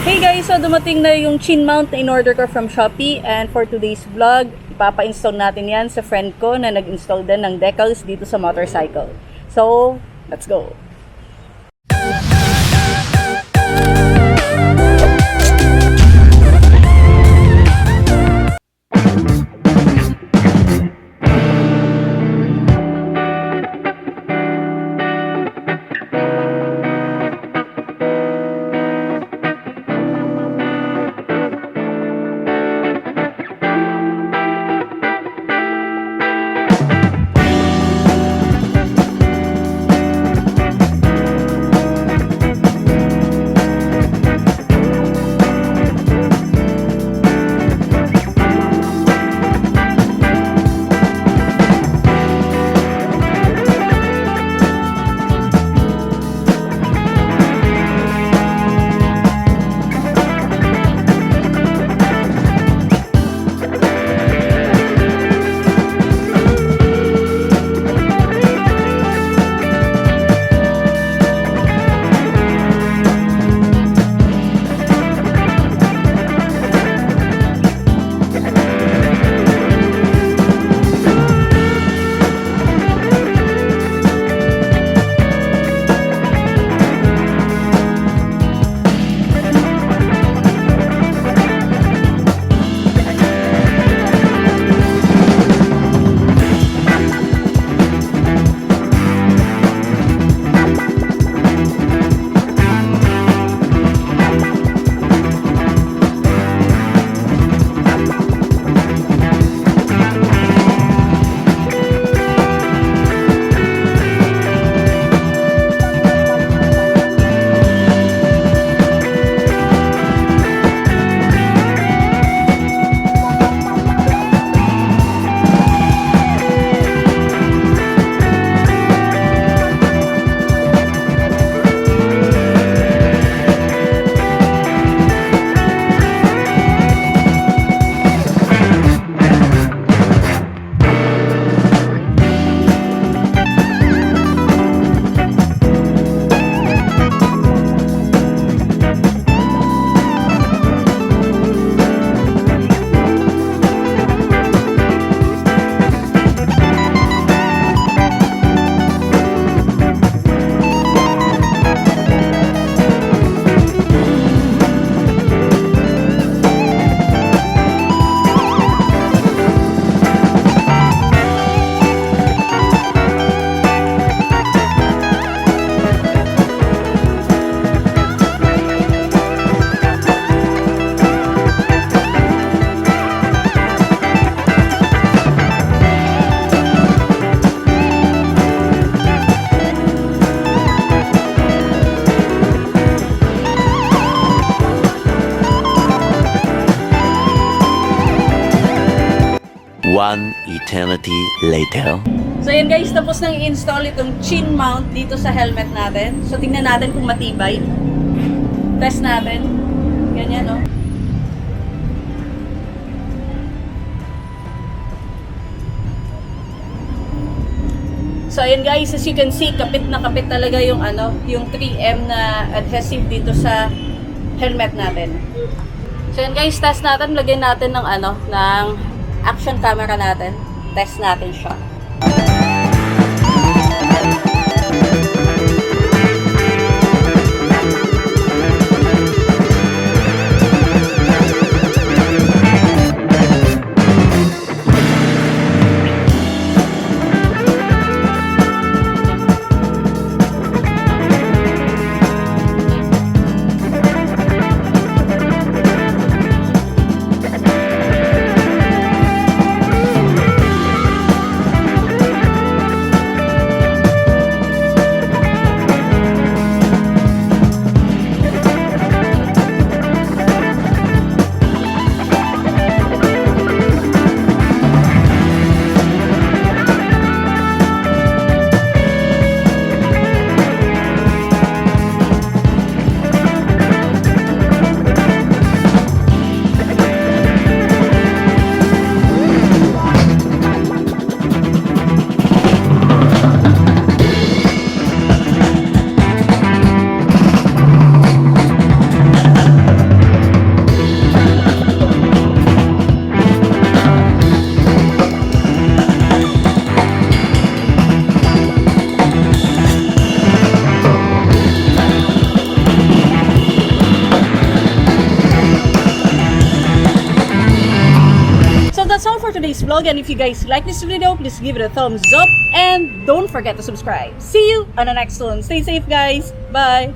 Hey guys, so dumating na yung chin mount na in-order ko from Shopee, and for today's vlog, ipapa-install natin yan sa friend ko na nag-install din ng decals dito sa motorcycle. So, let's go! One eternity later. So yan guys, tapos nang i-install itong chin mount dito sa helmet natin. So tingnan natin kung matibay. Test natin. Ganyan, no? So ayan guys, as you can see, kapit na kapit talaga yung yung 3M na adhesive dito sa helmet natin. So ayan guys, test natin, lagyan natin ng ng action camera natin. Test natin siya. today's vlog. And if you guys like this video, please give it a thumbs up. And don't forget to subscribe. See you on the next one. Stay safe, guys. Bye!